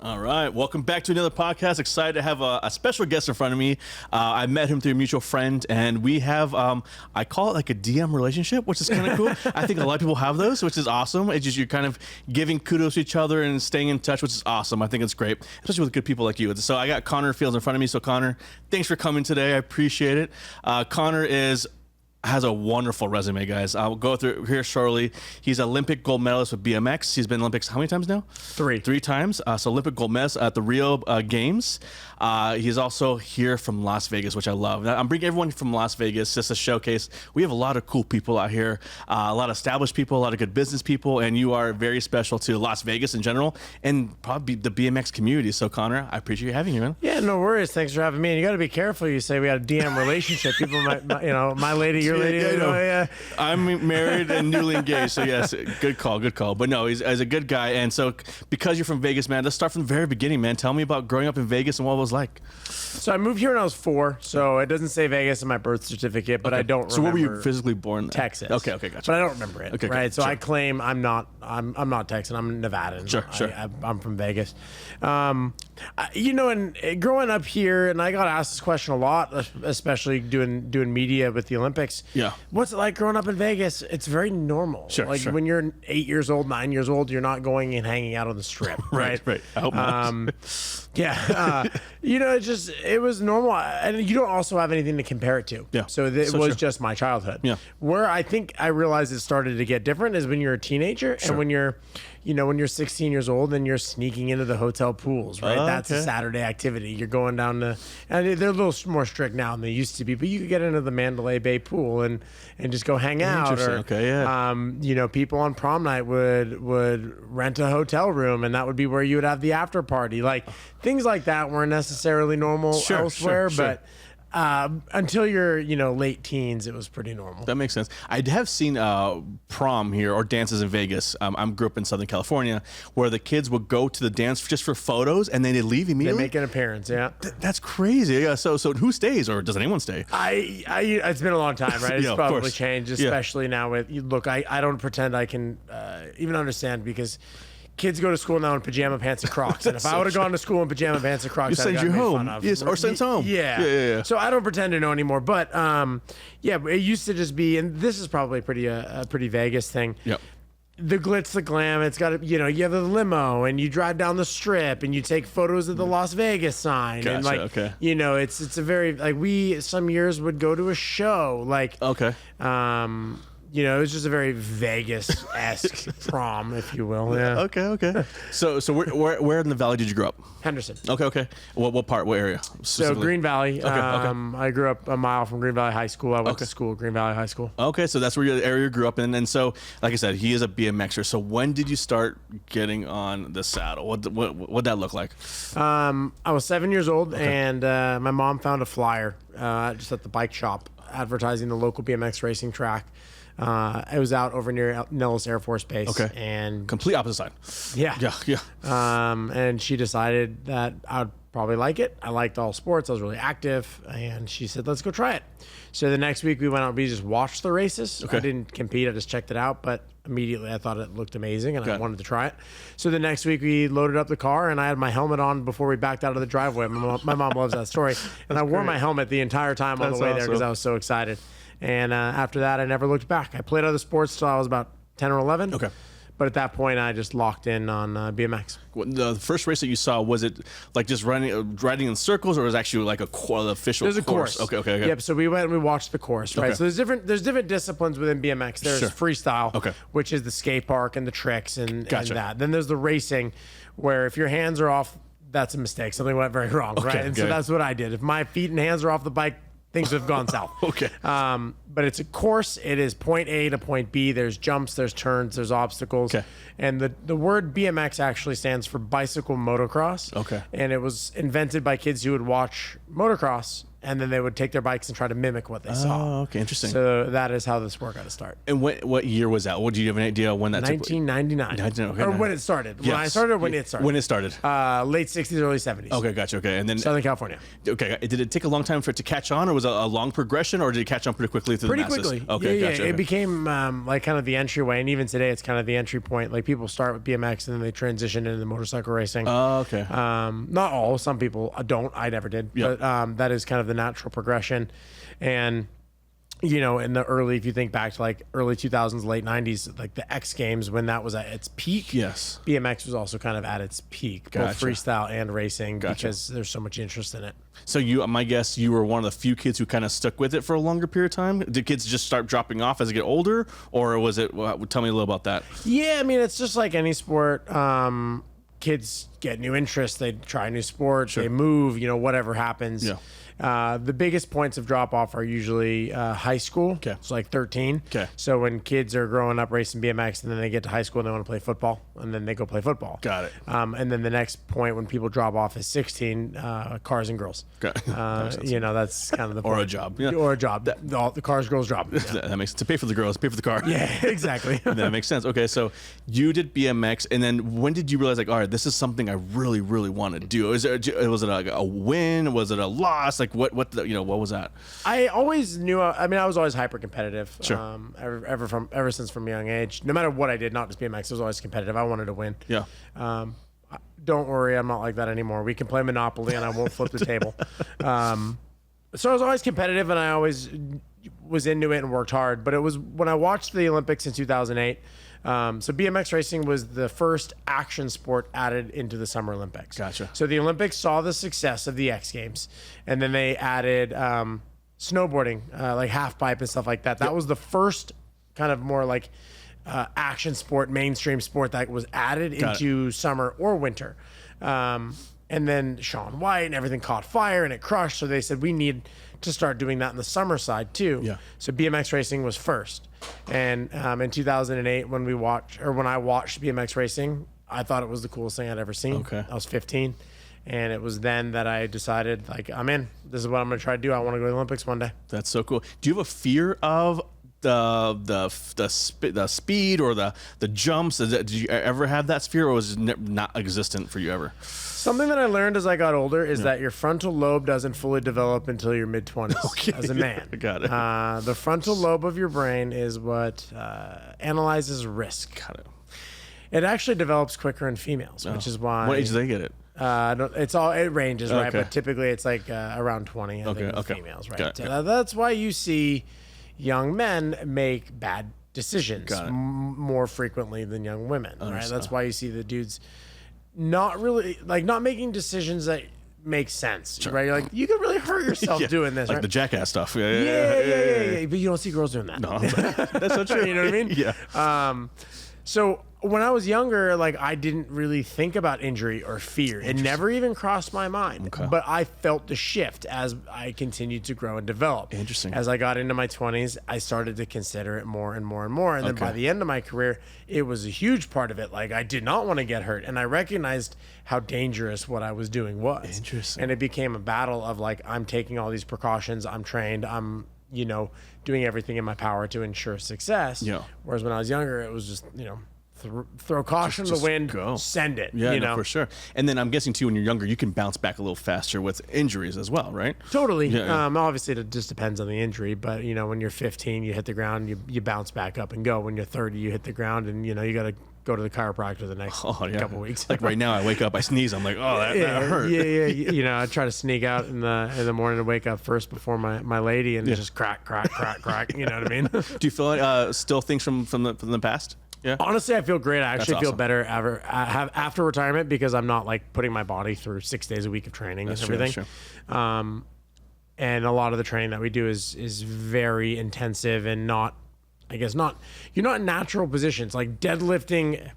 All right. Welcome back to another podcast. Excited to have a special guest in front of me. I met him through a mutual friend, and we have, I call it like a DM relationship, which is kind of cool. I think a lot of people have those, which is awesome. It's just you're kind of giving kudos to each other and staying in touch, which is awesome. I think it's great, especially with good people like you. So I got Connor Fields in front of me. So Connor, thanks for coming today. I appreciate it. Connor has a wonderful resume, guys. I'll go through it here shortly. He's an Olympic gold medalist with BMX. He's been Olympics how many times now? Three times. So Olympic gold medalist at the Rio Games. He's also here from Las Vegas, which I love. I'm bringing everyone from Las Vegas just to showcase. We have a lot of cool people out here, a lot of established people, a lot of good business people, and you are very special to Las Vegas in general and probably the BMX community. So Connor, I appreciate you having you, man. Yeah, no worries. Thanks for having me. And you got to be careful. You say we had a DM relationship. People might, my lady, your lady. Yeah. I'm married and newly engaged, so yes, good call. But no, he's a good guy, and so because you're from Vegas, man, let's start from the very beginning, man. Tell me about growing up in Vegas and what it was like. So I moved here when I was 4, so it doesn't say Vegas in my birth certificate, but I don't remember. So where were you physically born? Texas. Okay, gotcha. But I don't remember it. Okay, right. So sure. I claim I'm not Texan. I'm Nevadan. Sure. I'm from Vegas. And growing up here, and I got asked this question a lot, especially doing media with the Olympics. Yeah. What's it like growing up in Vegas? It's very normal. Sure. When you're 8 years old, 9 years old, you're not going and hanging out on the strip. Right. I hope not. Yeah. It was normal. And you don't also have anything to compare it to. Yeah. So it was just my childhood. Yeah. Where I think I realized it started to get different is when you're a teenager and when you're 16 years old and you're sneaking into the hotel pools, right? That's a Saturday activity. You're going down to, and they're a little more strict now than they used to be, but you could get into the Mandalay Bay pool and just go hang out. Or, people on prom night would rent a hotel room, and that would be where you would have the after party. Like things like that weren't necessarily normal elsewhere, but until your late teens, it was pretty normal. That makes sense. I have seen prom here or dances in Vegas. I grew up in Southern California, where the kids would go to the dance just for photos and then they leave immediately. They make an appearance. Yeah, that's crazy. Yeah. So who stays, or does anyone stay? It's been a long time, right? It's probably changed, especially now with look. I don't pretend I can even understand, because kids go to school now in pajama pants and Crocs, and if I would have gone to school in pajama pants and Crocs, you send you home, or sent home. Yeah. So I don't pretend to know anymore, but it used to just be, and this is probably a pretty Vegas thing. Yep. The glitz, the glam. It's got to, you have the limo, and you drive down the strip, and you take photos of the Las Vegas sign, Gotcha, and it's a very we some years would go to a show it was just a very Vegas-esque prom, if you will. Yeah. Okay. So where in the valley did you grow up? Henderson. Okay. What part? What area? So Green Valley. Okay. I grew up a mile from Green Valley High School. I went to school at Green Valley High School. Okay, so that's where your area grew up in. And so, like I said, he is a BMXer. So when did you start getting on the saddle? What'd that look like? I was 7 years old, and my mom found a flyer just at the bike shop advertising the local BMX racing track. It was out over near Nellis Air Force Base. Okay. And complete opposite side. Yeah. And she decided that I would probably like it. I liked all sports. I was really active. And she said, let's go try it. So the next week we went out, we just watched the races. Okay. I didn't compete. I just checked it out. But immediately I thought it looked amazing, and I wanted to try it. So the next week we loaded up the car, and I had my helmet on before we backed out of the driveway. My mom loves that story. And I wore my helmet the entire time on the way there because I was so excited. And after that, I never looked back. I played other sports till I was about 10 or 11. Okay. But at that point, I just locked in on BMX. The first race that you saw, was it like just riding in circles, or was it actually like the official There's course? There's a course. Okay. Yep. So we went and we watched the course, right? So there's different disciplines within BMX. There's freestyle, which is the skate park and the tricks and that. Then there's the racing, where if your hands are off, that's a mistake. Something went very wrong, right? And so that's what I did. If my feet and hands are off the bike, things have gone south. Okay. But it's a course. It is point A to point B. There's jumps, there's turns, there's obstacles. Okay. And the word BMX actually stands for bicycle motocross. Okay. And it was invented by kids who would watch motocross and then they would take their bikes and try to mimic what they saw. Oh, okay, interesting. So that is how the sport got to start. And what year was that? What do you have an idea when that 1999. Okay, or when it started. When I started or when it started? When it started. Late 60s, early 70s. Okay, gotcha. Okay, and then Southern California. Okay, did it take a long time for it to catch on, or was it a long progression, or did it catch on pretty quickly through the masses? Pretty quickly. Okay, yeah, gotcha. It became like kind of the entryway, and even today, it's kind of the entry point. Like people start with BMX and then they transition into motorcycle racing. Oh, okay. Not all. Some people don't. I never did. Yep. But that is kind of the natural progression. And you know, in the early, if you think back to like early 2000s, late 90s, like the X Games, when that was at its peak, Yes. BMX was also kind of at its peak, both freestyle and racing, because there's so much interest in it. So my guess, you were one of the few kids who kind of stuck with it for a longer period of time. Did kids just start dropping off as they get older, or was it? Well, tell me a little about that. Yeah, I mean, it's just like any sport. Kids get new interests, they try new sports, they move, you know, whatever happens. Yeah. The biggest points of drop off are usually high school. Okay. It's like 13. Okay. So when kids are growing up racing BMX and then they get to high school and they want to play football, and then they go play football. Got it. And then the next point when people drop off is 16, cars and girls. Okay. You know, that's kind of the point. Or a job. Yeah. Or a job. The cars, girls, job. Yeah. That makes sense. To pay for the girls, pay for the car. Yeah, exactly. That makes sense. Okay, so you did BMX, and then when did you realize, like, all right, this is something I really, really want to do? Was it a win? Was it a loss? Like, what was that? I always knew. I mean, I was always hyper competitive. Sure. Ever since from a young age, no matter what I did, not just BMX, I was always competitive. I wanted to win. Yeah. Don't worry, I'm not like that anymore. We can play Monopoly, and I won't flip the table. So I was always competitive, and I always was into it and worked hard. But it was when I watched the Olympics in 2008. So BMX racing was the first action sport added into the Summer Olympics. Gotcha. So the Olympics saw the success of the X Games, and then they added snowboarding, like half pipe and stuff like that. That was the first kind of more like action sport, mainstream sport that was added into summer or winter. And then Shaun White and everything caught fire and it crushed. So they said, we need to start doing that in the summer side too. Yeah. So BMX racing was first. And in 2008, when I watched BMX racing, I thought it was the coolest thing I'd ever seen. Okay. I was 15. And it was then that I decided, like, I'm in. This is what I'm going to try to do. I want to go to the Olympics one day. That's so cool. Do you have a fear of the speed or the jumps? Did you ever have that fear, or was it not existent for you ever? Something that I learned as I got older is that your frontal lobe doesn't fully develop until your mid-20s as a man. Got it. The frontal lobe of your brain is what analyzes risk. Got it. It actually develops quicker in females, which is why. What age do they get it? It ranges, right? Okay. But typically it's like around 20, I think, with females, right? Got it. That's why you see young men make bad decisions more frequently than young women, right? That's why you see the dudes not making decisions that make sense, right? You're like, you could really hurt yourself doing this, like right? the jackass stuff. Yeah. But you don't see girls doing that. No, that's so true. You know what I mean? Yeah. So when I was younger, like, I didn't really think about injury or fear. It never even crossed my mind. Okay. But I felt the shift as I continued to grow and develop. Interesting. As I got into my 20s, I started to consider it more and more and more. And then by the end of my career, it was a huge part of it. Like, I did not want to get hurt. And I recognized how dangerous what I was doing was. Interesting. And it became a battle of, like, I'm taking all these precautions. I'm trained. I'm, doing everything in my power to ensure success. Yeah. Whereas when I was younger, it was just, throw caution to the wind, send it. Yeah, no, for sure. And then I'm guessing too, when you're younger, you can bounce back a little faster with injuries as well, right? Totally. Yeah. Obviously, it just depends on the injury. But when you're 15, you hit the ground, you bounce back up and go. When you're 30, you hit the ground, and you got to go to the chiropractor the next couple weeks. Like right now, I wake up, I sneeze, I'm like, oh, that hurt. Yeah. I try to sneak out in the morning to wake up first before my lady, and just crack. You know what I mean? Do you feel still things from the past? Yeah. Honestly, I feel great. I actually feel awesome. better after retirement because I'm not like putting my body through 6 days a week of training and everything. That's true. And a lot of the training that we do is very intensive and you're not in natural positions. Like deadlifting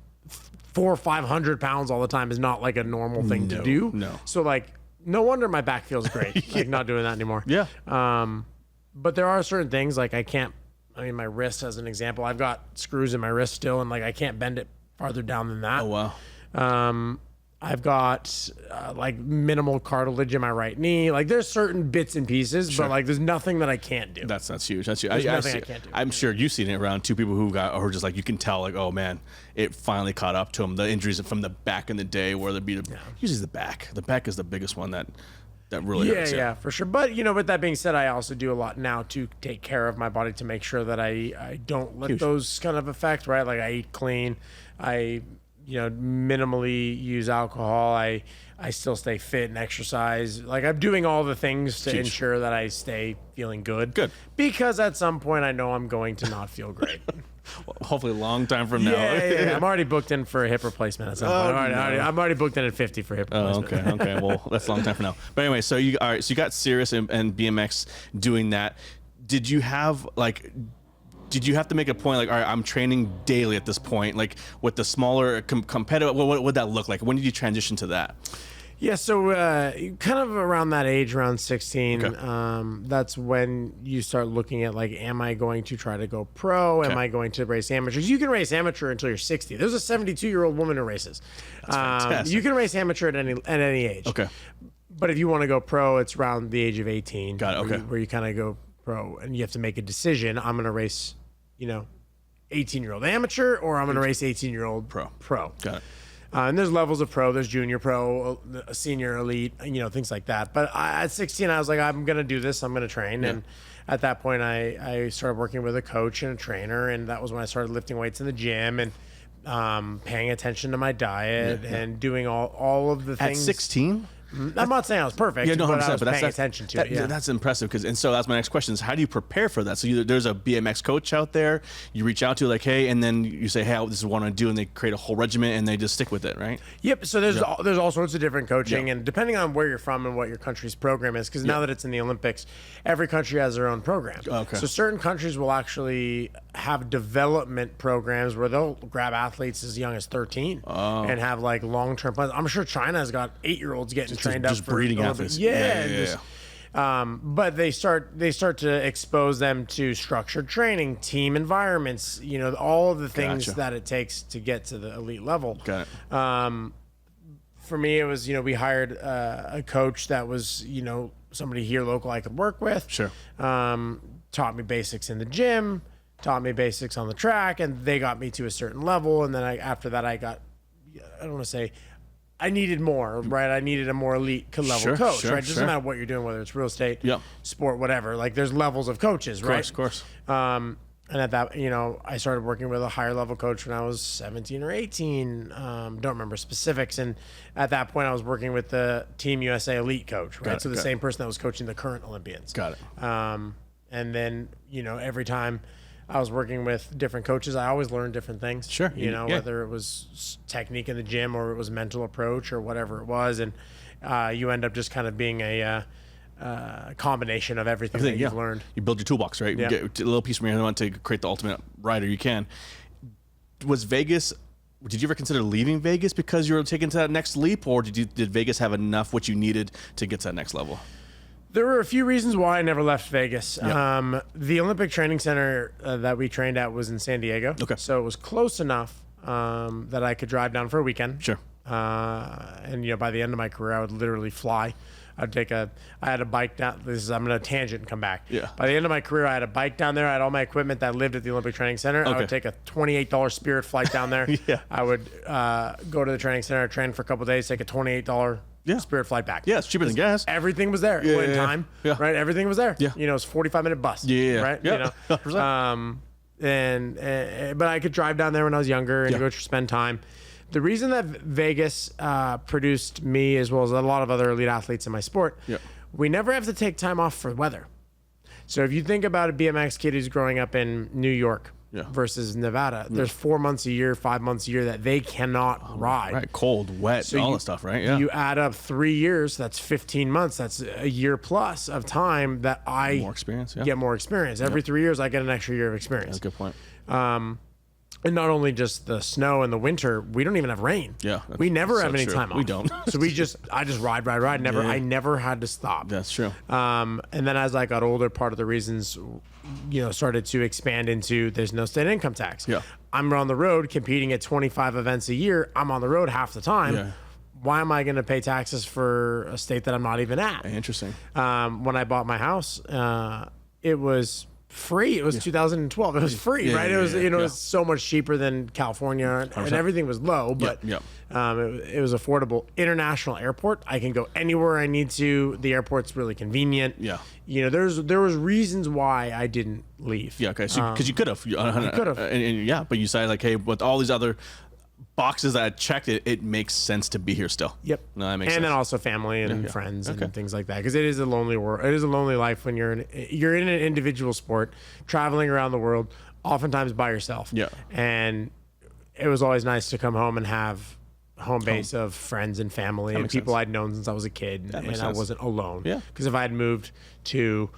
400 or 500 pounds all the time is not like a normal thing to do. No. So like, no wonder my back feels great. Like not doing that anymore. Yeah. But there are certain things like my wrist as an example, I've got screws in my wrist still, and like I can't bend it farther down than that. Oh wow. I've got like minimal cartilage in my right knee. Like there's certain bits and pieces, but like there's nothing that I can't do. That's huge. That's huge. There's nothing I can't do. I'm sure you've seen it around two people who are just like, you can tell like, oh man, it finally caught up to them. The injuries from the back in the day where they'd be usually the back. The back is the biggest one that really hurts. Yeah, for sure. But with that being said, I also do a lot now to take care of my body to make sure that I don't let those kind of affect, right? Like I eat clean. I minimally use alcohol. I still stay fit and exercise. Like I'm doing all the things to ensure that I stay feeling good. Good. Because at some point I know I'm going to not feel great. Well, hopefully a long time from now. Yeah. I'm already booked in for a hip replacement at some point. I'm already booked in at 50 for hip replacement. Oh, okay. Well, that's a long time from now. But anyway, so you got serious and BMX doing that. Did you have to make a point like, all right, I'm training daily at this point, like with the smaller competitive, what would that look like? When did you transition to that? Yeah, so kind of around that age, around 16, that's when you start looking at like, am I going to try to go pro? Am I going to race amateurs? You can race amateur until you're 60. There's a 72-year-old woman who races. That's fantastic. You can race amateur at any age. Okay. But if you want to go pro, it's around the age of 18. Got it. Okay. Where you kind of go pro, and you have to make a decision. I'm going to race, 18-year-old amateur, or I'm going to race 18-year-old pro. Got it. And there's levels of pro. There's junior pro, senior elite, things like that. But at 16, I was like, I'm going to do this. I'm going to train. Yeah. And at that point, I started working with a coach and a trainer. And that was when I started lifting weights in the gym and paying attention to my diet and doing all of the things. At 16? I'm not saying I was perfect, but I was paying attention to it. Yeah. That's impressive. And so that's my next question is, how do you prepare for that? So there's a BMX coach out there you reach out to like, hey, and then you say, hey, this is what I want to do. And they create a whole regimen and they just stick with it, right? Yep. So there's all sorts of different coaching. And depending on where you're from and what your country's program is, because now that it's in the Olympics, every country has their own program. Okay. So certain countries will actually have development programs where they'll grab athletes as young as 13 and have like long-term plans. I'm sure China has got 8-year-olds getting trained up for breeding athletes. But they start to expose them to structured training, team environments, all of the things that it takes to get to the elite level. Got it. For me, it was, we hired a coach that was, somebody here local I could work with. Sure. Taught me basics in the gym, taught me basics on the track, and they got me to a certain level. And then after that, I don't want to say, I needed more, right? I needed a more elite level coach, right? It doesn't matter what you're doing, whether it's real estate, sport, whatever. Like there's levels of coaches, right? Of course. And at that, I started working with a higher level coach when I was 17 or 18. Don't remember specifics. And at that point, I was working with the Team USA elite coach, right? So the same person that was coaching the current Olympians. Got it. And then, every time I was working with different coaches, I always learned different things. Sure. Whether it was technique in the gym or it was mental approach or whatever it was. And you end up just kind of being a combination of everything that you've learned. You build your toolbox, right? You get a little piece from your hand to create the ultimate rider you can. Did you ever consider leaving Vegas because you were taking to that next leap, or did Vegas have enough what you needed to get to that next level? There were a few reasons why I never left Vegas. Yep. The Olympic Training Center that we trained at was in San Diego. Okay. So it was close enough that I could drive down for a weekend. Sure. And by the end of my career, I would literally fly. I had a bike down. I'm going to tangent and come back. Yeah. By the end of my career, I had a bike down there. I had all my equipment that lived at the Olympic Training Center. Okay. I would take a $28 Spirit flight down there. I would go to the training center, train for a couple of days, take a $28 Spirit flight back. Yeah, it's cheaper than gas. Everything was there in time. Yeah. Right? Everything was there. Yeah. It was a 45-minute bus. Yeah. Right? Yeah. But I could drive down there when I was younger and go spend time. The reason that Vegas produced me, as well as a lot of other elite athletes in my sport, we never have to take time off for weather. So if you think about a BMX kid who's growing up in New York versus Nevada, there's 4 months a year, 5 months a year that they cannot ride. Right, cold, wet, all that stuff, right? Yeah. You add up 3 years, that's 15 months. That's a year plus of time that I get more experience. Every 3 years, I get an extra year of experience. That's a good point. And not only just the snow and the winter, we don't even have rain. Yeah, we never have any time off. We don't. So I just ride. I never had to stop. That's true. And then as I got older, part of the reasons, started to expand into there's no state income tax. Yeah, I'm on the road competing at 25 events a year. I'm on the road half the time. Yeah. why am I going to pay taxes for a state that I'm not even at? Interesting. When I bought my house, it was free. It was 2012. It was free, right? It was, it was so much cheaper than California, and everything was low, but it was affordable. International airport. I can go anywhere I need to. The airport's really convenient. Yeah. You know, there was reasons why I didn't leave. Yeah. Okay. So because you could have, I could have, and but you decided like, hey, with all these other boxes that I checked, it makes sense to be here still. Yep. No, that makes and sense. then also family and friends and things like that, because it is a lonely world. It is a lonely life when you're in an individual sport, traveling around the world, oftentimes by yourself. Yeah. And it was always nice to come home and have home base of friends and family and people I'd known since I was a kid, and I wasn't alone. Yeah. Because if I had moved to,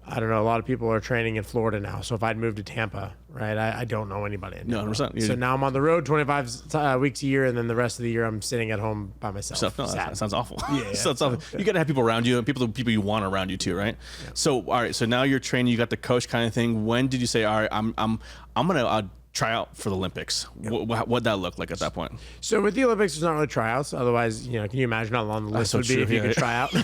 I don't know, a lot of people are training in Florida now. So if I'd moved to Tampa, right, I don't know anybody. No, 100%. So now I'm on the road 25 weeks a year, and then the rest of the year I'm sitting at home by myself. No, that sounds awful. Yeah. Sounds awful. You got to have people around you, and people you want around you too, right? Yeah. So all right, so now you're training, you got the coach kind of thing. When did you say, all right, I'm gonna try out for the Olympics? What'd that look like at that point? So with the Olympics, there's not really tryouts. Otherwise, you know, can you imagine how long the list would be if you could try out?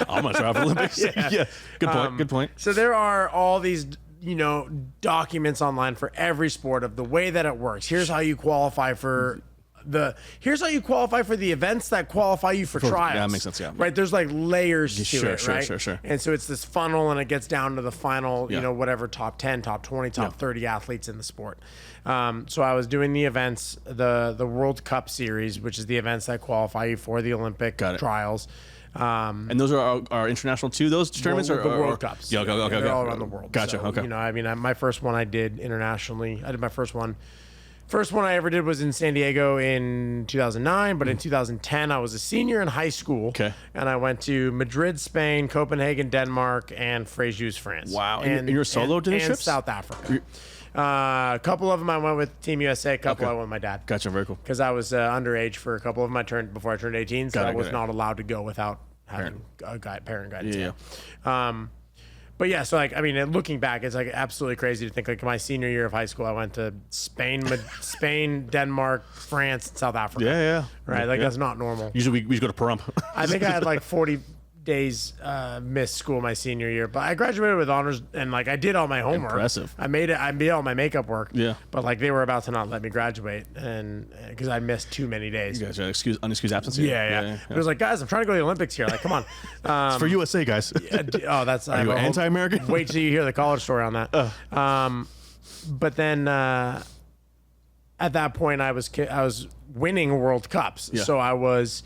I'm gonna try out for the Olympics. Yeah. Good point. Good point. So there are all these, you know, documents online for every sport of the way that it works. Here's how you qualify for the events that qualify you for trials. Yeah, that makes sense. Yeah. Right. There's like layers to it, right? Sure. And so it's this funnel, and it gets down to the final, you know, whatever top 10, top 20, top 30 athletes in the sport. So I was doing the events, the World Cup series, which is the events that qualify you for the Olympic trials. And those are international too. Those tournaments are the World Cups. Yeah, okay. They're all around the world. Gotcha. So, okay. You know, I mean, my first one I did internationally. I did my first one. First one I ever did was in San Diego in 2009, but in 2010 I was a senior in high school. Okay. And I went to Madrid, Spain, Copenhagen, Denmark, and Fréjus, France. Wow. And you're solo doing and trips? South Africa. A couple of them I went with Team USA. A couple I went with my dad. Gotcha. Very cool. Because I was underage for a couple of my before I turned 18, so I was not allowed to go without having a parent guidance. Yeah. But yeah, so like, I mean, looking back, it's like absolutely crazy to think like my senior year of high school, I went to Spain, Denmark, France, and South Africa. Yeah. Right. Like that's not normal. Usually we go to Pahrump. I think I had like 40 days missed school my senior year, but I graduated with honors, and like I did all my homework. Impressive. I made all my makeup work. Yeah. But like they were about to not let me graduate, and because I missed too many days. You guys are unexcused absence. Yeah. It was like, guys, I'm trying to go to the Olympics here. Like, come on. It's for USA, guys. That's. Are you anti-American? Wait till you hear the college story on that. But then at that point, I was winning World Cups, so I was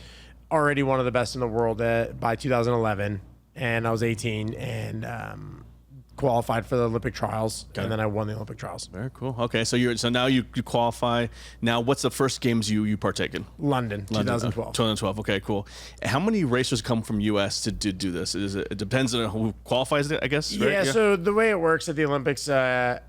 already one of the best in the world by 2011, and I was 18 and qualified for the Olympic trials, and then I won the Olympic trials. Very cool. Okay, so now you qualify. Now, what's the first games you partake in? London 2012. 2012. Okay, cool. How many racers come from U.S. to do this? It depends on who qualifies it, I guess. Right? Yeah. So the way it works at the Olympics, up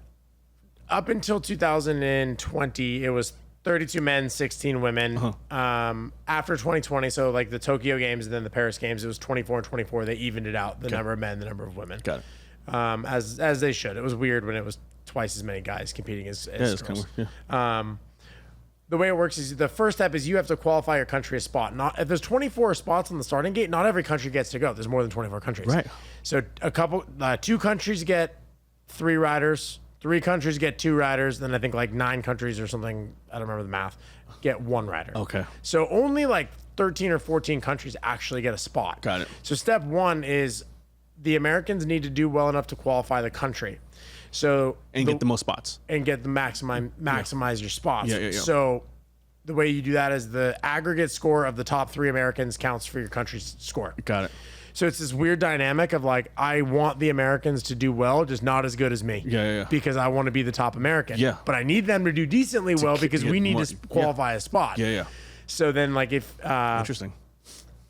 until 2020, it was 32 men, 16 women. After 2020, so like the Tokyo Games and then the Paris Games, it was 24 and 24. They evened it out, the number of men, the number of women. Got it. As they should. It was weird when it was twice as many guys competing as girls. Kind of weird, the way it works is the first step is you have to qualify your country a spot. Not if there's 24 spots on the starting gate, not every country gets to go. There's more than 24 countries. Right. So two countries get 3 riders. 3 countries get 2 riders, then I think like 9 countries or something, I don't remember the math, get 1 rider. Okay. So only like 13 or 14 countries actually get a spot. Got it. So step 1 is the Americans need to do well enough to qualify the country. So get the most spots. And get the maximize your spots. Yeah. So the way you do that is the aggregate score of the top 3 Americans counts for your country's score. Got it. So it's this weird dynamic of like, I want the Americans to do well, just not as good as me. Yeah. Because I want to be the top American. Yeah. But I need them to do decently well because we need to qualify a spot. Yeah. So then like if interesting.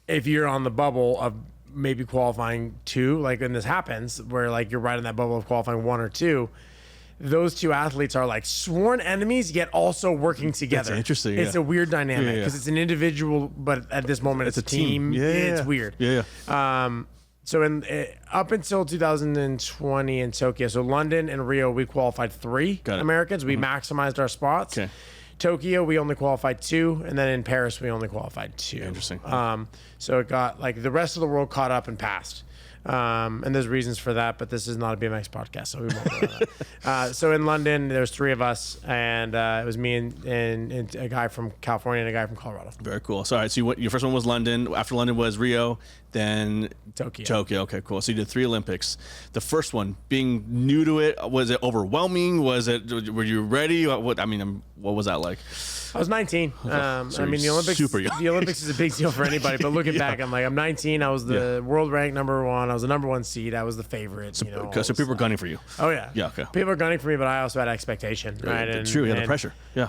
If you're on the bubble of maybe qualifying 2, like when this happens, where like you're right in that bubble of qualifying 1 or 2, those 2 athletes are like sworn enemies, yet also working together. That's interesting. It's a weird dynamic because it's an individual, but at this moment it's a team. It's weird. Yeah. So up until 2020 in Tokyo, so London and Rio, we qualified 3 Americans. We maximized our spots. Okay. Tokyo, we only qualified 2, and then in Paris, we only qualified 2. Interesting. So it got like the rest of the world caught up and passed. And there's reasons for that, but this is not a BMX podcast, so we won't go into that. So in London, there's 3 of us, and it was me and a guy from California and a guy from Colorado. Very cool. So, all right, so your first one was London. After London was Rio, then Tokyo. Okay, cool. So you did 3 Olympics. The first one, being new to it, was it overwhelming? Were you ready? What was that like? I was 19. So I mean, the Olympics. Super young. The Olympics is a big deal for anybody. But looking back, I'm 19. I was the world ranked number 1. I was the number 1 seed. I was the favorite. So people were gunning for you. Oh yeah. Yeah. Okay. People were gunning for me, but I also had expectation. Right. And, true. The pressure. Yeah.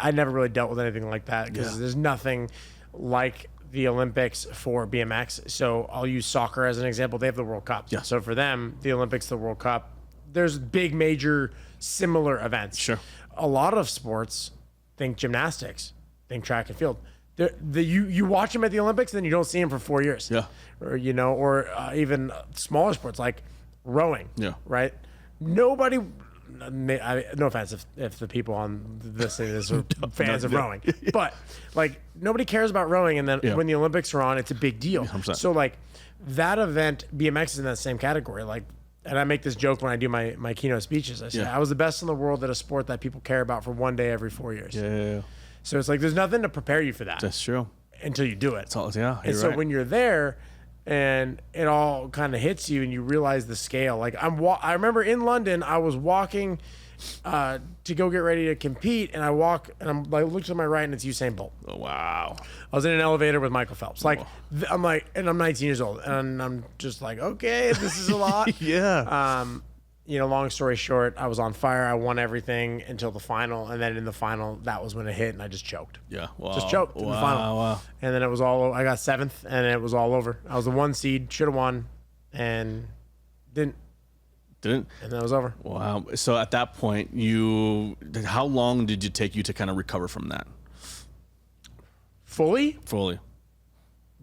I never really dealt with anything like that because there's nothing like the Olympics for BMX. So I'll use soccer as an example. They have the World Cup. Yeah. So for them, the Olympics, the World Cup, there's big, major, similar events. Sure. A lot of sports, think gymnastics, think track and field. You watch them at the Olympics, then you don't see them for 4 years. Yeah. Or even smaller sports like rowing. Yeah. Right. Nobody. No offense if the people on this are fans of rowing, but like nobody cares about rowing, and then when the Olympics are on, it's a big deal. 100%. So like that event, BMX is in that same category. Like, and I make this joke when I do my keynote speeches. I say I was the best in the world at a sport that people care about for one day every 4 years. Yeah. So it's like there's nothing to prepare you for that. That's true. Until you do it. And so when you're there, and it all kind of hits you and you realize the scale. Like I remember in London, I was walking to go get ready to compete, and I walk and I'm like, look to my right, and it's Usain Bolt. Oh, wow. I was in an elevator with Michael Phelps. Like I'm like, and I'm 19 years old, and I'm just like, okay, this is a lot. Yeah. Long story short, I was on fire. I won everything until the final, and then in the final, that was when it hit, and I just choked. Yeah, wow. Just choked in the final. Wow. And then it was all. I got 7th, and it was all over. I was the 1 seed, should have won, and didn't. And then it was over. Wow. So at that point, how long did it take you to kind of recover from that? Fully?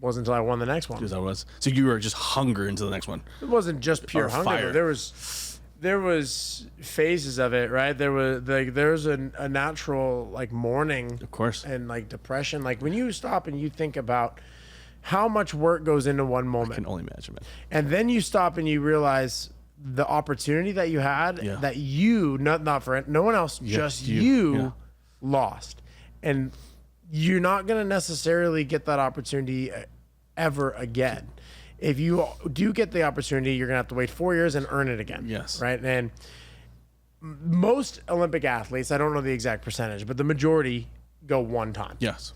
Wasn't until I won the next one. So you were just hunger into the next one. It wasn't just pure hunger. Fire. There was phases of it, right? There was a natural like mourning, of course, and like depression. Like when you stop and you think about how much work goes into one moment. I can only imagine, man. And then you stop and you realize the opportunity that you had that you not for no one else, just you lost, and you're not going to necessarily get that opportunity ever again. If you do get the opportunity, you're going to have to wait 4 years and earn it again. Yes. Right. And most Olympic athletes, I don't know the exact percentage, but the majority go one time. Yes.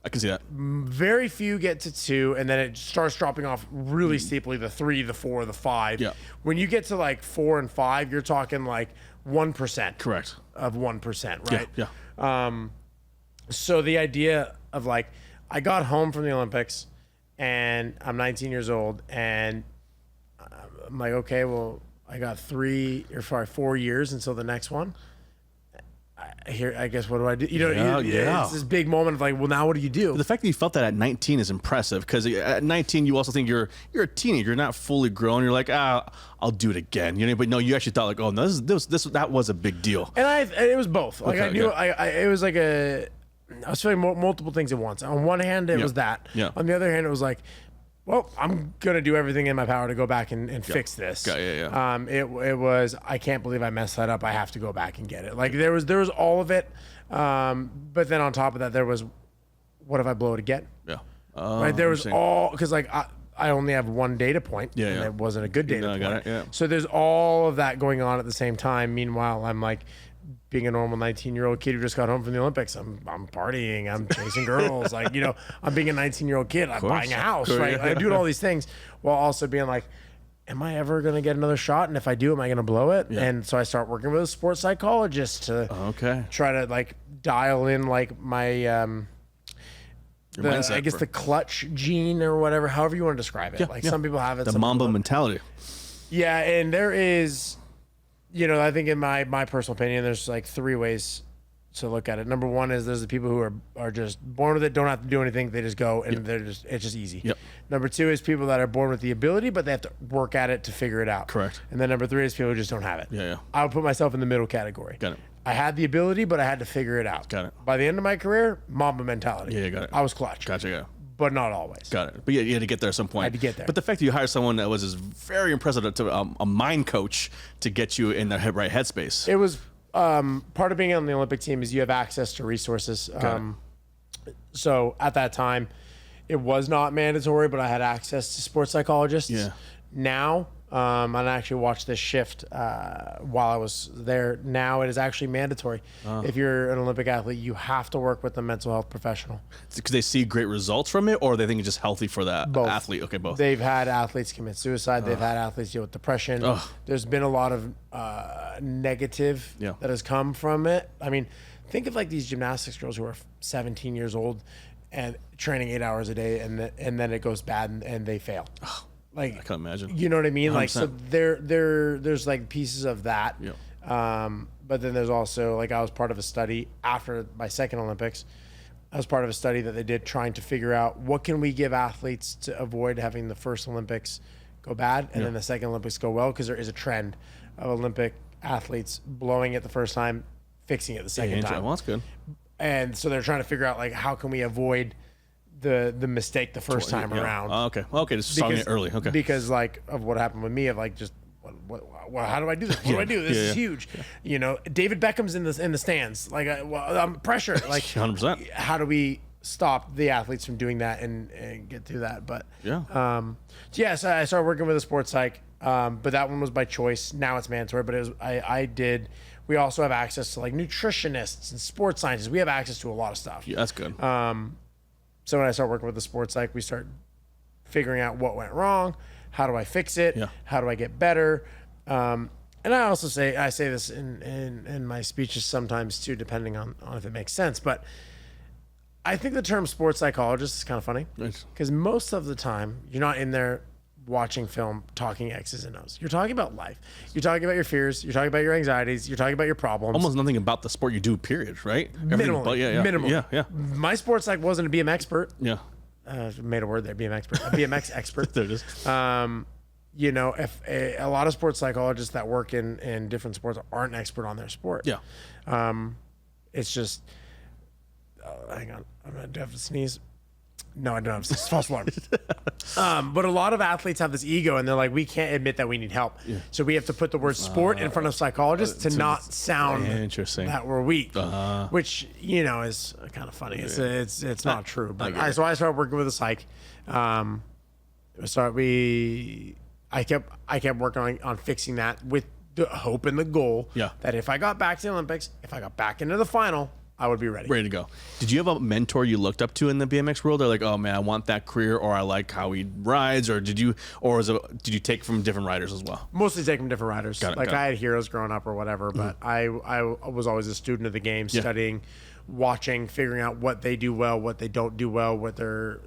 I can see that. Very few get to 2, and then it starts dropping off really steeply, the 3, the 4, the 5. Yeah. When you get to like 4 and 5, you're talking like 1%. Correct. Of 1%, right? Yeah. So the idea of like, I got home from the Olympics, and I'm 19 years old, and I'm like, okay, well, I got 4 years until the next one. I guess, what do I do? It's this big moment of like, well, now what do you do? The fact that you felt that at 19 is impressive, because at 19 you also think you're a teenager, you're not fully grown. You're like, I'll do it again. But no, you actually thought like, oh no, that was a big deal. And it was both. Like, okay, I knew it was like I was feeling multiple things at once. On one hand, it was that. Yeah. On the other hand, it was like, well, I'm gonna do everything in my power to go back and fix this. It was, I can't believe I messed that up. I have to go back and get it. Like there was all of it, but then on top of that, there was, what if I blow it again? Yeah. Right. There was because like I only have one data point. Yeah. And it wasn't a good data point. Got it, yeah. So there's all of that going on at the same time. Meanwhile, I'm like, being a normal 19-year-old kid who just got home from the Olympics, I'm partying, I'm chasing girls, like, I'm being a 19-year-old kid, I'm buying a house, right? I'm doing all these things while also being like, am I ever going to get another shot? And if I do, am I going to blow it? Yeah. And so I start working with a sports psychologist to try to like dial in like my, the clutch gene or whatever, however you want to describe it. Some people have it. The Mamba mentality. Yeah. And there is, I think in my personal opinion, there's like 3 ways to look at it. Number one is there's the people who are just born with it, don't have to do anything, they just go, and it's just easy. Yep. Number 2 is people that are born with the ability, but they have to work at it to figure it out. Correct. And then number 3 is people who just don't have it. Yeah. I would put myself in the middle category. Got it. I had the ability, but I had to figure it out. Got it. By the end of my career, Mamba mentality. Yeah, got it. I was clutch. Gotcha, yeah. But not always. Got it. But yeah, you had to get there at some point. I had to get there. But the fact that you hired someone that was very impressive, a mind coach to get you in the right headspace. It was part of being on the Olympic team is you have access to resources. So at that time, it was not mandatory, but I had access to sports psychologists. Yeah. Now, and I actually watched this shift while I was there. Now it is actually mandatory. If you're an Olympic athlete, you have to work with a mental health professional. Because they see great results from it, or they think it's just healthy for that athlete? Okay, both. They've had athletes commit suicide. They've had athletes deal with depression. There's been a lot of negative that has come from it. I mean, think of like these gymnastics girls who are 17 years old and training 8 hours a day, and then it goes bad and they fail. Like, I can't imagine. You know what I mean? 100%. Like, so there's like pieces of that. Yeah. But then there's also, like, I was part of a study after my second Olympics. I was part of a study that they did trying to figure out what can we give athletes to avoid having the first Olympics go bad and then the second Olympics go well, because there is a trend of Olympic athletes blowing it the first time, fixing it the second time. Well, that's good. And so they're trying to figure out, like, how can we avoid the mistake the first time around. Okay, just starting it early. Okay. Because, like, of what happened with me, of like, just how do I do this? What do I do? This is huge. You know, David Beckham's in the stands. Like, I'm pressure. Like, 100%. How do we stop the athletes from doing that and get through that? But so I started working with a sports psych. But that one was by choice. Now it's mandatory. But it was we also have access to like nutritionists and sports scientists. We have access to a lot of stuff. Yeah, that's good. So when I start working with the sports psych, we start figuring out what went wrong. How do I fix it? Yeah. How do I get better? And I also say this in my speeches sometimes too, depending on if it makes sense. But I think the term sports psychologist is kind of funny because most of the time you're not in there watching film talking X's and O's. You're talking about life. You're talking about your fears. You're talking about your anxieties. You're talking about your problems. Almost nothing about the sport you do, period, right? Minimally. Yeah. My sports psych wasn't a BMX expert. Yeah. Made a word there, BMX expert. A BMX expert. There it is. You know, if a lot of sports psychologists that work in different sports aren't an expert on their sport. Yeah. It's just, hang on, I'm going to have to sneeze. No, I don't have false alarm. But a lot of athletes have this ego, and they're like, we can't admit that we need help. Yeah. So we have to put the word sport in front of psychologists to not sound that we're weak, which, you know, is kind of funny. It's not true. But so I started working with a psych. I kept working on fixing that with the hope and the goal that if I got back to the Olympics, if I got back into the final, I would be ready to go. Did you have a mentor you looked up to in the BMX world? Or like, oh man, I want that career, or I like how he rides, or did you take from different riders as well? Mostly take from different riders. Got it. I had heroes growing up or whatever, but I was always a student of the game, studying, watching, figuring out what they do well, what they don't do well, what their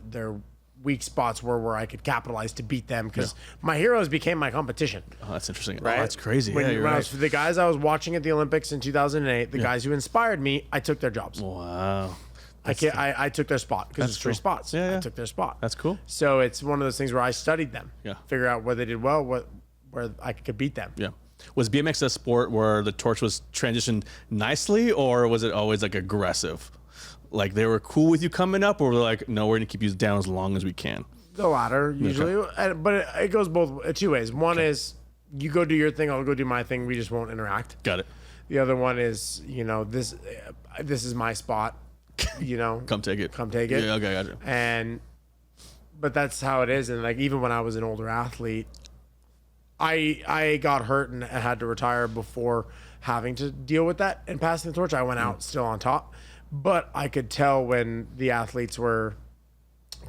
weak spots were where I could capitalize to beat them, because my heroes became my competition. Oh, that's interesting. Right? Oh, that's crazy. The guys I was watching at the Olympics in 2008, the guys who inspired me, I took their jobs. Wow. I took their spot because it's 3 spots. I took their spot. That's cool. So it's one of those things where I studied them. Yeah. Figure out what they did well, where I could beat them. Yeah. Was BMX a sport where the torch was transitioned nicely, or was it always like aggressive? Like they were cool with you coming up, or were like, no, we're gonna keep you down as long as we can? The latter, usually. But it goes both 2 ways. One is you go do your thing, I'll go do my thing. We just won't interact. Got it. The other one is, you know, this is my spot. You know, come take it. Yeah, okay, gotcha. But that's how it is. And like even when I was an older athlete, I got hurt and had to retire before having to deal with that and passing the torch. I went out still on top. But I could tell when the athletes were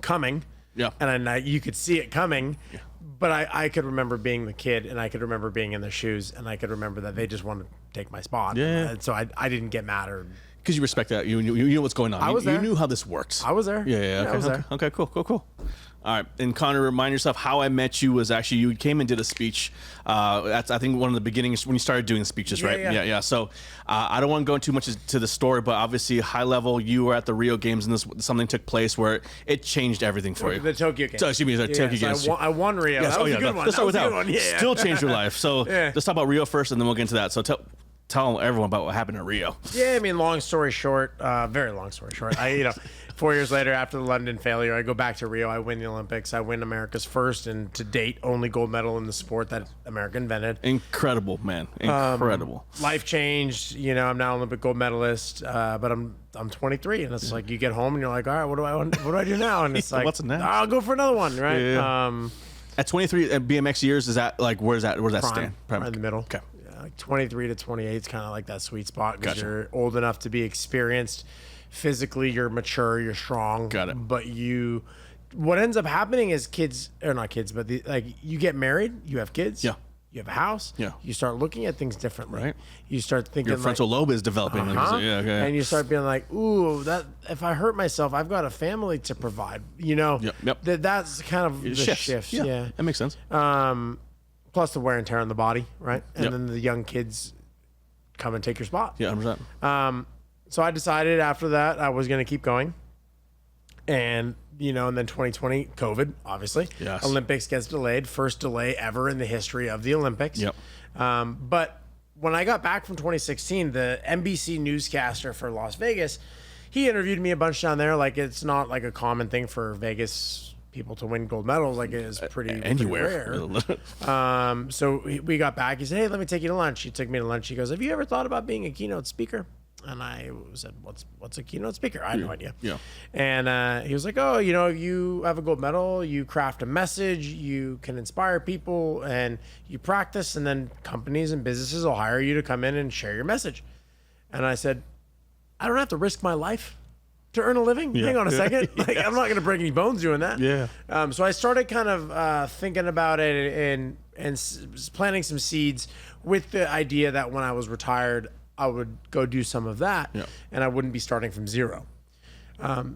coming, and you could see it coming. Yeah. But I could remember being the kid, and I could remember being in their shoes, and I could remember that they just wanted to take my spot. Yeah. And so I didn't get mad or because you respect that. You knew what's going on. I was there. You knew how this works. I was there. Yeah. Okay, I was there. Okay. Cool. All right, and Connor, remind yourself how I met you was actually you came and did a speech. That's I think one of the beginnings when you started doing speeches, right? Yeah. So I don't want to go into too much to the story, but obviously high level, you were at the Rio Games and something took place where it changed everything for you. The Tokyo Games. So excuse me, the Tokyo Games. I won Rio. Yes. That was a good one. Let's start with that. Still changed your life. So let's talk about Rio first, and then we'll get into that. So tell everyone about what happened in Rio. Yeah, I mean, long story short, very long story short. 4 years later, after the London failure, I go back to Rio. I win the Olympics. I win America's first and to date only gold medal in the sport that America invented. Incredible, man. Incredible. Life changed. I'm now Olympic gold medalist, but I'm 23, and it's like you get home and you're like, all right, what do I do now? And it's like, what's next? I'll go for another one, right? Yeah. At 23 at BMX years, is that like where's that stand? Right in the middle. Okay. Yeah, like 23 to 28 is kind of like that sweet spot because Gotcha. you're old enough to be experienced. Physically, you're mature, you're strong. Got it. But what ends up happening is you get married, you have kids. Yeah. You have a house. Yeah. You start looking at things differently. Right. You start thinking Your frontal lobe is developing. Yeah, okay. And you start being like, ooh, that if I hurt myself, I've got a family to provide. Yep. That's kind of the shift. Yeah. That makes sense. Plus the wear and tear on the body, right? And Yep. then the young kids come and take your spot. Yeah, 100%. So I decided after that I was going to keep going. And, and then 2020, COVID, obviously. Yes. Olympics gets delayed. First delay ever in the history of the Olympics. Yep. But when I got back from 2016, the NBC newscaster for Las Vegas, he interviewed me a bunch down there. Like, it's not like a common thing for Vegas people to win gold medals. Like, it is pretty Anywhere. rare. So we got back. He said, hey, let me take you to lunch. He took me to lunch. He goes, have you ever thought about being a keynote speaker? And I said, what's a keynote speaker? I had no idea. Yeah. And he was like, oh, you have a gold medal, you craft a message, you can inspire people, and you practice, and then companies and businesses will hire you to come in and share your message. And I said, I don't have to risk my life to earn a living. Yeah. Hang on a second. Yes. I'm not going to break any bones doing that. Yeah. So I started kind of thinking about it and planting some seeds with the idea that when I was retired, I would go do some of that, Yeah. and I wouldn't be starting from zero.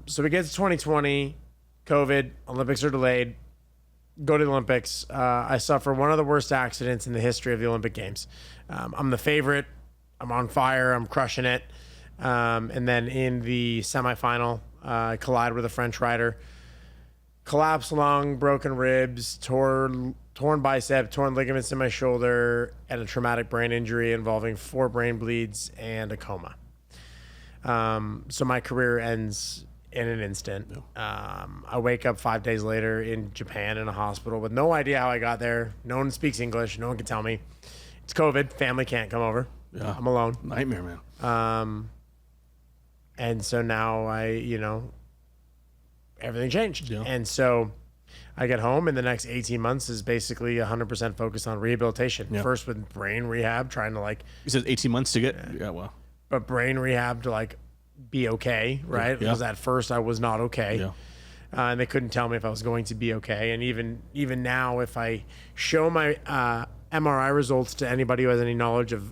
So we get to 2020, COVID, Olympics are delayed, go to the Olympics. I suffer one of the worst accidents in the history of the Olympic Games. I'm the favorite. I'm on fire. I'm crushing it. And then in the semifinal, I collide with a French rider. Collapsed lung, broken ribs, torn bicep, torn ligaments in my shoulder, and a traumatic brain injury involving 4 brain bleeds and a coma. So my career ends in an instant. I wake up 5 days later in Japan in a hospital with no idea how I got there. No one speaks English. No one can tell me. It's COVID. Family can't come over. Yeah. I'm alone. Nightmare, man. And so now everything changed. Yeah. And so I get home, and the next 18 months is basically 100% focused on rehabilitation. Yeah. First with brain rehab, trying to You said 18 months to get? Yeah, well. but brain rehab to be okay, right? Yeah. Because at first I was not okay. Yeah. And they couldn't tell me if I was going to be okay. And even now, if I show my MRI results to anybody who has any knowledge of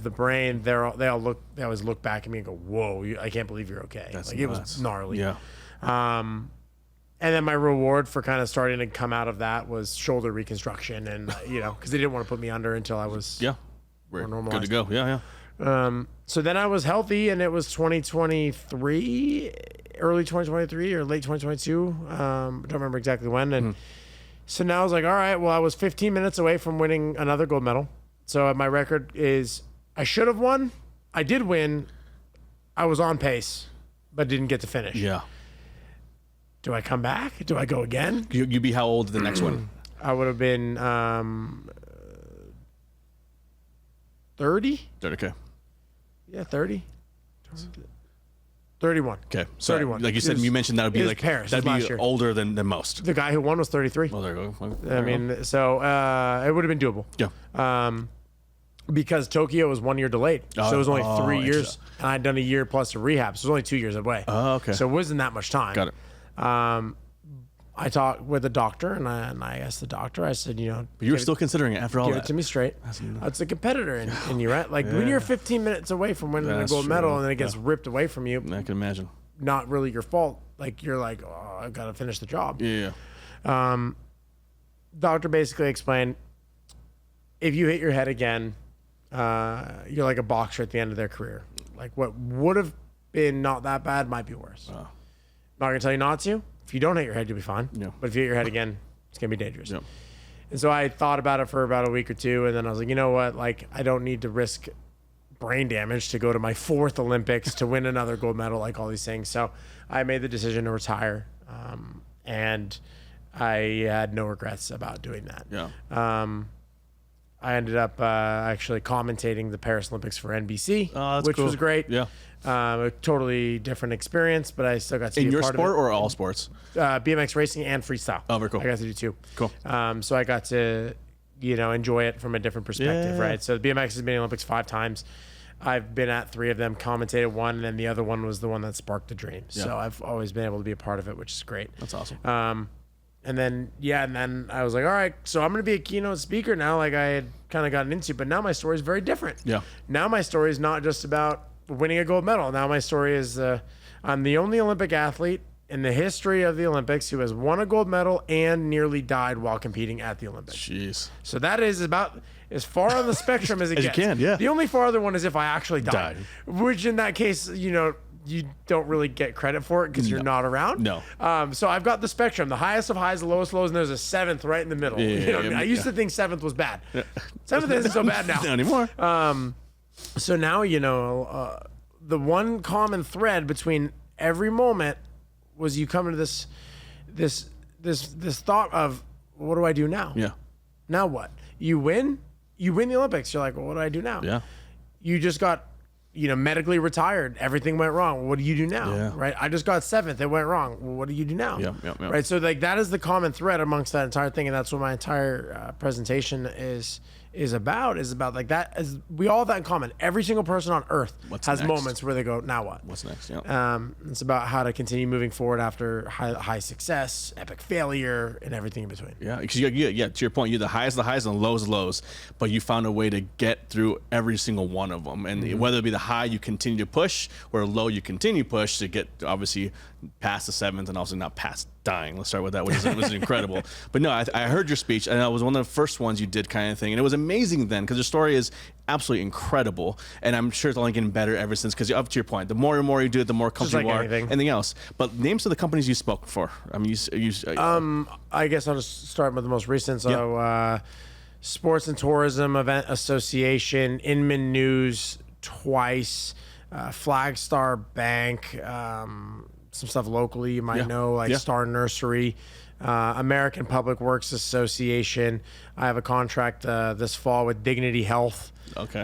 the brain, they always look back at me and go, "Whoa, I can't believe you're okay." That's it nuts. was gnarly. Yeah. And then my reward for kind of starting to come out of that was shoulder reconstruction, and because they didn't want to put me under until I was We're normalized. good to go. Yeah. So then I was healthy, and it was 2023, early 2023 or late 2022. I don't remember exactly when. And so now I was like, all right, well, I was 15 minutes away from winning another gold medal. So my record is I should have won. I did win. I was on pace, but didn't get to finish. Yeah. Do I come back? Do I go again? You'd be how old the next one? I would have been 30. Okay. Yeah, 30. 31. Okay. So 31. like you said, It was- you mentioned that would it be was like Paris. It that'd was last be year. older than most. The guy who won was 33. Well, there you go. I mean, so it would have been doable. Yeah. Because Tokyo was 1 year delayed. So it was only 3 years. interesting. And I'd done a year plus of rehab. So it was only 2 years away. Oh, okay. So it wasn't that much time. Got it. I talked with the doctor, and I asked the doctor, I said, But you were still considering it after all give that. it to me straight. It's a competitor in you, right? Like when you're 15 minutes away from winning a That's gold medal true. and then it gets ripped away from you, I can imagine. not really your fault. Like you're like, oh, I've got to finish the job. Yeah. Doctor basically explained, if you hit your head again, you're like a boxer at the end of their career. Like what would have been not that bad might be worse. Wow. Not gonna tell you not to. If you don't hit your head, you'll be fine. Yeah. But if you hit your head again, it's gonna be dangerous. Yeah. And so I thought about it for about a week or two, and then I was like, you know what? Like I don't need to risk brain damage to go to my 4th Olympics to win another gold medal, like all these things. So I made the decision to retire, and I had no regrets about doing that. Yeah. I ended up actually commentating the Paris Olympics for NBC, which cool. was great. Yeah. A totally different experience, but I still got to be In a your part sport of it. or all sports? BMX racing and freestyle. Oh, very cool. I got to do 2. Cool. So I got to, enjoy it from a different perspective, Yeah. right? So the BMX has been in the Olympics 5 times. I've been at 3 of them, commentated 1, and then the other one was the one that sparked the dream. Yeah. So I've always been able to be a part of it, which is great. That's awesome. And then I was like, all right, so I'm going to be a keynote speaker now, like I had kind of gotten into, but now my story is very different. Yeah. Now my story is not just about winning a gold medal. Now my story is I'm the only Olympic athlete in the history of the Olympics who has won a gold medal and nearly died while competing at the Olympics. Jeez. So that is about as far on the spectrum as it As you gets. can, yeah. The only farther one is if I actually died. Died. Which in that case, you don't really get credit for it because you're not around. No. So I've got the spectrum, the highest of highs, the lowest of lows, and there's a 7th right in the middle. Yeah, I used to think 7th was bad. 7th isn't so bad now. Not anymore. So now, the one common thread between every moment was you come to this thought of, what do I do now? Yeah. Now what? You win the Olympics. You're like, well, what do I do now? Yeah. You just got, medically retired. Everything went wrong. Well, what do you do now? Yeah. Right. I just got 7th. It went wrong. Well, what do you do now? Yeah. Right. So like that is the common thread amongst that entire thing. And that's what my entire presentation is about like that. As we all have that in common. Every single person on earth has next? moments where they go, now what? What's next? Yeah. It's about how to continue moving forward after high success, epic failure, and everything in between. Yeah, because to your point, you're the highs and the lows of the lows, but you found a way to get through every single one of them. And whether it be the high, you continue to push, or low, you continue to push to get obviously past the 7th and also not past dying. Let's start with that, which was incredible. But no, I heard your speech, and it was one of the first ones you did, kind of thing, and it was amazing then because your story is absolutely incredible, and I'm sure it's only getting better ever since. Because up to your point, the more and more you do it, the more comfortable you are. Anything else, but names of the companies you spoke for. I mean, I guess I'll just start with the most recent. So, Sports and Tourism Event Association, Inman News twice, Flagstar Bank, some stuff locally you might know, like Star Nursery, American Public Works Association. I have a contract this fall with Dignity Health. Okay.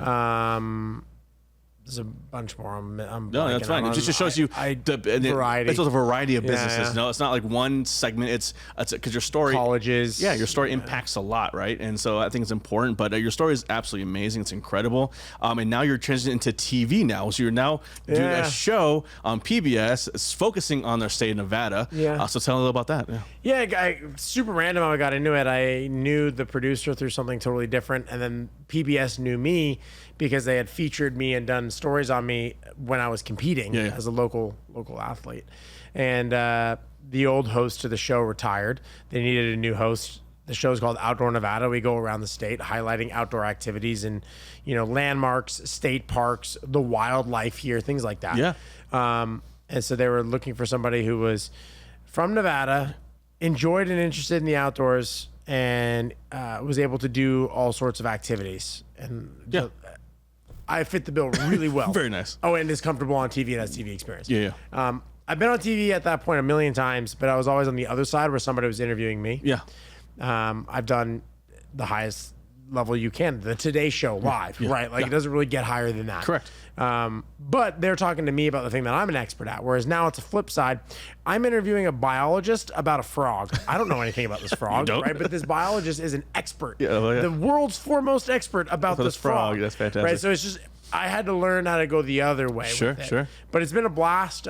There's a bunch more. I'm no, that's fine. It just shows you variety. It's a variety of businesses. Yeah. No, it's not like one segment. It's because your story, colleges. Yeah, your story impacts a lot, right? And so I think it's important. But your story is absolutely amazing. It's incredible. And now you're transitioning into TV now. So you're now doing a show on PBS. It's focusing on their state of Nevada. Yeah. So tell a little about that. Yeah, super random how I got into it. I knew the producer through something totally different, and then PBS knew me because they had featured me and done stories on me when I was competing as a local athlete. And the old host of the show retired. They needed a new host. The show is called Outdoor Nevada. We go around the state highlighting outdoor activities and, landmarks, state parks, the wildlife here, things like that. Yeah. And so they were looking for somebody who was from Nevada, enjoyed and interested in the outdoors, and was able to do all sorts of activities. And I fit the bill really well. Very nice. Oh, and is comfortable on TV and has TV experience. Yeah. I've been on TV at that point a million times, but I was always on the other side where somebody was interviewing me. Yeah. I've done the highest level you can, the Today Show live, right? Like it doesn't really get higher than that. Correct. But they're talking to me about the thing that I'm an expert at, whereas now it's a flip side. I'm interviewing a biologist about a frog. I don't know anything about this frog, right? But this biologist is an expert, the world's foremost expert about this frog. That's fantastic. Right? So it's just, I had to learn how to go the other way. Sure. But it's been a blast.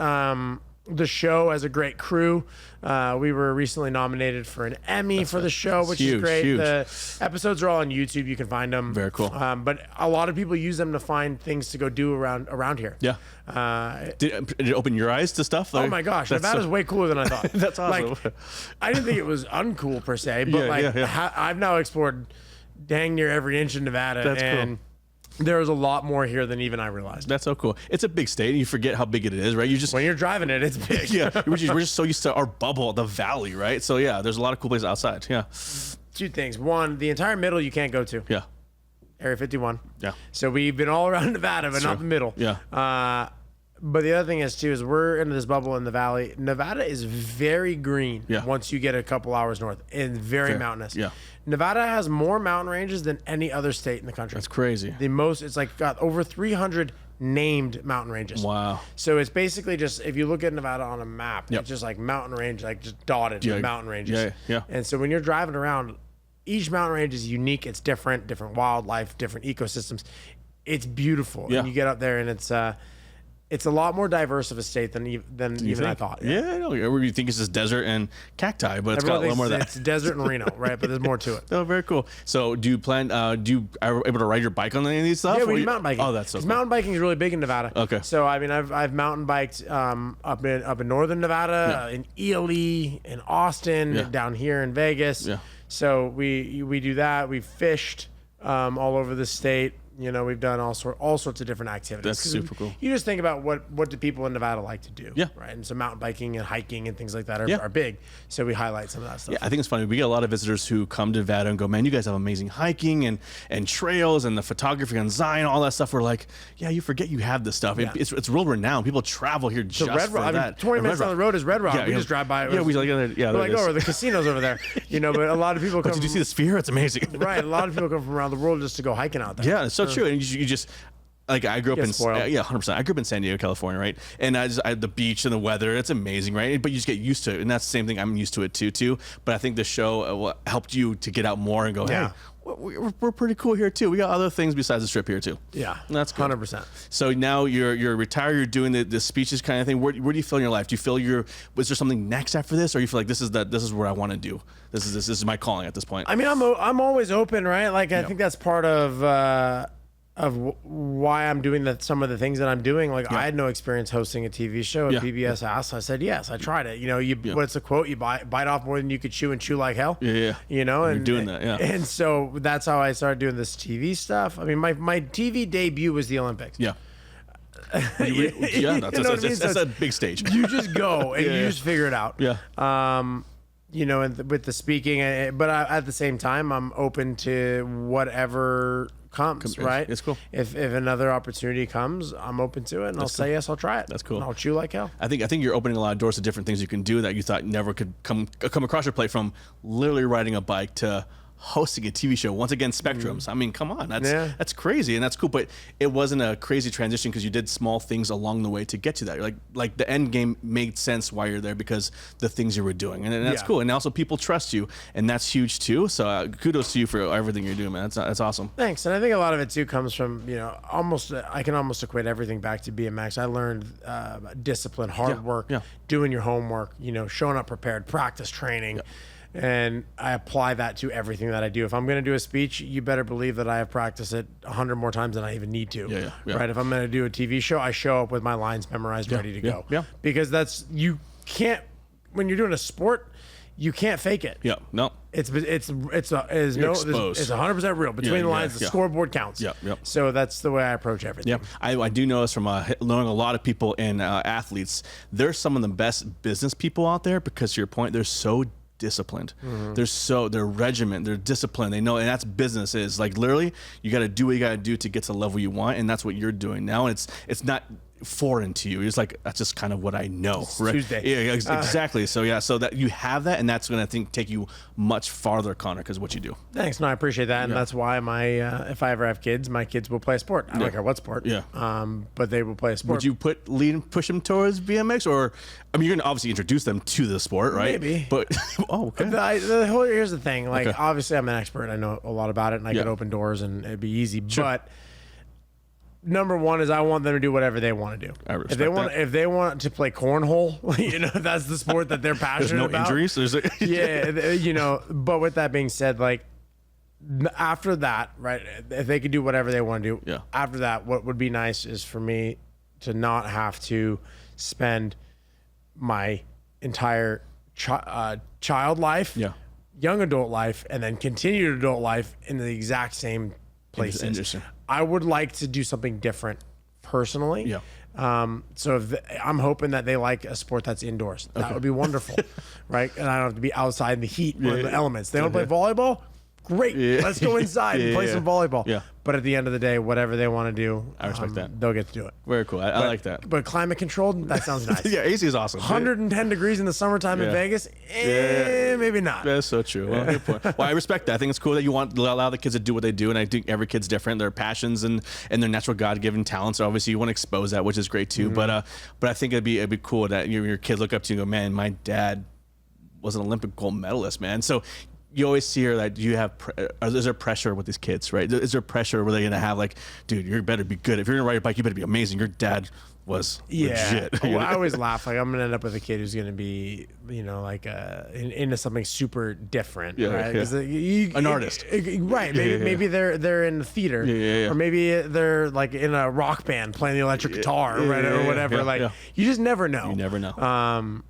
The show has a great crew. We were recently nominated for an Emmy for the show, which is great. Huge. The episodes are all on YouTube. You can find them. Very cool. But a lot of people use them to find things to go do around here. Yeah. Did it open your eyes to stuff? Oh my gosh, Nevada's way cooler than I thought. That's awesome. Like, I didn't think it was uncool per se, but I've now explored dang near every inch of Nevada. That's cool. There's a lot more here than even I realized. That's so cool. It's a big state, and you forget how big it is, right? When you're driving it, it's big. We're just so used to our bubble, the valley, right? So there's a lot of cool places outside. Yeah. Two things. One, the entire middle you can't go to. Yeah. Area 51. Yeah. So we've been all around Nevada, but not the middle. Yeah. But the other thing is too is we're into this bubble in the valley. Nevada is very green once you get a couple hours north and very mountainous. Yeah. Nevada has more mountain ranges than any other state in the country. That's crazy. It's like got over 300 named mountain ranges. Wow. So it's basically just, if you look at Nevada on a map, it's just like mountain range, like just dotted with mountain ranges. Yeah. And so when you're driving around, each mountain range is unique. It's different wildlife, different ecosystems. It's beautiful. Yeah. And you get up there and it's a lot more diverse of a state than even I thought. Yeah, no, you think it's just desert and cacti, but it's got a lot more of that. It's desert and Reno, right? But there's more to it. Oh, very cool. So, do you plan? Are you able to ride your bike on any of these stuff? Yeah, we do mountain biking. Oh, that's so cool. Mountain biking is really big in Nevada. Okay. So I mean, I've mountain biked up in northern Nevada, in Ely, in Austin, down here in Vegas. Yeah. So we do that. We've fished all over the state. You know, we've done all sorts of different activities. That's super cool. You just think about what do people in Nevada like to do? Yeah. Right. And so mountain biking and hiking and things like that are big. So we highlight some of that stuff. Yeah, I think it's funny. We get a lot of visitors who come to Nevada and go, man, you guys have amazing hiking and trails and the photography on Zion, all that stuff. We're like, yeah, you forget you have this stuff. Yeah. It's world renowned. People travel here just Red for Rock, that. 20 minutes down the road is Red Rock. Yeah, we just drive by. Yeah, we like, we're like, oh, the casino's over there. You know, but a lot of people come. Did you see the sphere? It's amazing. Right. A lot of people come from around the world just to go hiking out there. Yeah, it's so true. And you just, like, I grew up in, spoiled. 100%. I grew up in San Diego, California, right? And I the beach and the weather, it's amazing, right? But you just get used to it. And that's the same thing. I'm used to it too. But I think the show helped you to get out more and go, hey, we're pretty cool here too. We got other things besides the strip here too. Yeah. And that's good. 100%. So now you're retired, you're doing the speeches kind of thing. Where do you feel in your life? Do you feel was there something next after this? Or you feel like this is what I want to do? This is my calling at this point. I mean, I'm always open, right? Like, I think that's part of why I'm doing some of the things that I'm doing. Like, I had no experience hosting a TV show at PBS asked. I said, yes, I tried it. You know, what's the quote? You bite off more than you could chew and chew like hell. Yeah. You know, and you're doing that, yeah. And so that's how I started doing this TV stuff. I mean, my TV debut was the Olympics. Yeah. That's a big stage. You just go and you just figure it out. Yeah. You know, and with the speaking, but at the same time, I'm open to whatever comes, right? It's cool. If another opportunity comes, I'm open to it, and I'll say yes, I'll try it. That's cool. And I'll chew like hell. I think you're opening a lot of doors to different things you can do that you thought never could come across your plate, from literally riding a bike to hosting a TV show. Once again, spectrums. I mean, come on, that's crazy, and that's cool. But it wasn't a crazy transition because you did small things along the way to get to that. You're like the end game made sense why you're there because the things you were doing, and that's cool. And also people trust you, and that's huge too. So kudos to you for everything you're doing, man. That's awesome. Thanks. And I think a lot of it too comes from, you know, I can almost equate everything back to BMX. I learned discipline, hard work, doing your homework, you know, showing up prepared, practice training. Yeah. And I apply that to everything that I do. If I'm going to do a speech, you better believe that I have practiced it 100 more times than I even need to. Yeah. Right? If I'm going to do a TV show, I show up with my lines memorized, ready to go. Yeah. Because you can't, when you're doing a sport, you can't fake it. Yeah. No. It's 100% real. Between the lines, the scoreboard counts. Yeah. So that's the way I approach everything. Yeah. I do notice from knowing a lot of people and athletes, they're some of the best business people out there because, to your point, they're so disciplined. They're regiment, they're disciplined. They know, and that's business is like literally you got to do what you got to do to get to the level you want, and that's what you're doing now. And it's not foreign to you. It's like that's just kind of what I know. Right? Tuesday. Yeah, exactly. So that you have that, and that's going to, I think, take you much farther, Connor, because what you do. Thanks. No, I appreciate that, and that's why if I ever have kids, my kids will play a sport. I don't care what sport. Yeah. But they will play a sport. Would you push them towards BMX, or I mean, you're going to obviously introduce them to the sport, right? Maybe. But okay. Here's the thing. Like, obviously, I'm an expert. I know a lot about it, and I could open doors, and it'd be easy. Sure. But number one is I want them to do whatever they want to do. I respect that. If they want to play cornhole, you know, that's the sport that they're passionate about. There's no injuries. Yeah, you know. But with that being said, like after that, right? If they could do whatever they want to do, after that, what would be nice is for me to not have to spend my entire child life, young adult life, and then continued adult life in the exact same places. Interesting. I would like to do something different personally. Yeah. So I'm hoping that they like a sport that's indoors. That would be wonderful, right? And I don't have to be outside in the heat or the elements. They want to play volleyball? great. Let's go inside and play some volleyball. Yeah. But at the end of the day, whatever they want to do, I respect that. They'll get to do it. Very cool. I like that. But climate controlled, that sounds nice. Yeah, AC is awesome. 110 degrees in the summertime in Vegas, maybe not. That's so true. Well, good point. Well, I respect that. I think it's cool that you want to allow the kids to do what they do, and I think every kid's different. Their passions and their natural God-given talents. So obviously, you want to expose that, which is great too. But I think it'd be cool that your kids look up to you and go, man, my dad was an Olympic gold medalist, man. So you always see her that you have, is there pressure with these kids, right? Is there pressure where they're going to have like, dude, you better be good. If you're going to ride your bike, you better be amazing. Your dad was legit. Well, I always laugh. Like, I'm going to end up with a kid who's going to be, like into something super different, right? An artist. Right. Maybe they're in the theater or maybe they're like in a rock band playing the electric guitar, right? Or whatever. You just never know. You never know.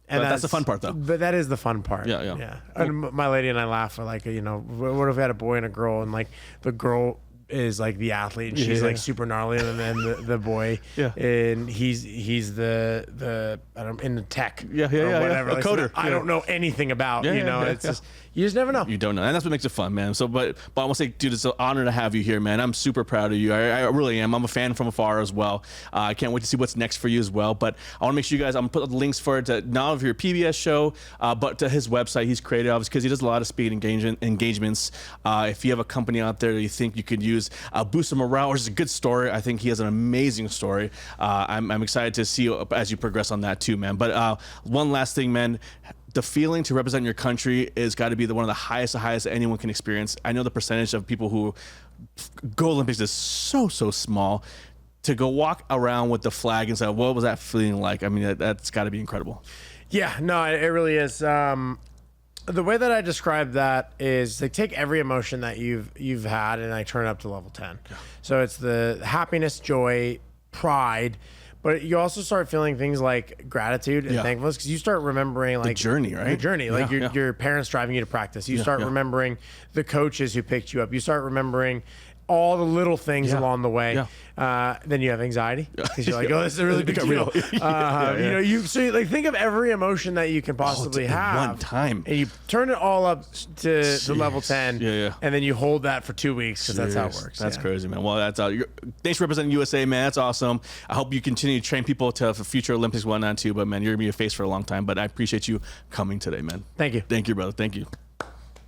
And that's the fun part, though. But that is the fun part. Yeah. And my lady and I laugh. Like, what if we had a boy and a girl, and like the girl is like the athlete, and she's like super gnarly, and then the boy, and he's the I don't know, in the tech, or whatever, a coder. I don't know anything about. It's just you just never know. You don't know, and that's what makes it fun, man. So, but I want to say, dude, it's an honor to have you here, man. I'm super proud of you. I really am. I'm a fan from afar as well. I can't wait to see what's next for you as well. But I want to make sure you guys, I'm gonna put the links for it to not only your PBS show, but to his website. He's created, obviously, because he does a lot of speed engagements. If you have a company out there that you think you could use, boost some morale, which is a good story. I think he has an amazing story. I'm excited to see you as you progress on that too, man. But one last thing, man. The feeling to represent your country is got to be one of the highest anyone can experience. I know the percentage of people who go Olympics is so small. To go walk around with the flag and say, what was that feeling like? I mean, that's got to be incredible. Yeah, no, it really is. The way that I describe that is they take every emotion that you've had and I turn it up to level 10. Yeah. So it's the happiness, joy, pride. But you also start feeling things like gratitude and thankfulness because you start remembering like the journey, right? The journey, like your parents driving you to practice. You start remembering the coaches who picked you up. You start remembering all the little things along the way. Then you have anxiety because you're like, oh, this is a really big deal. So like think of every emotion that you can possibly have one time, and you turn it all up to level 10. And then you hold that for 2 weeks because that's how it works. That's crazy, man. Well, that's thanks for representing USA, man. That's awesome. I hope you continue to train people for future Olympics, whatnot too. But man, you're gonna be a face for a long time. But I appreciate you coming today, man. Thank you. Thank you, brother. Thank you.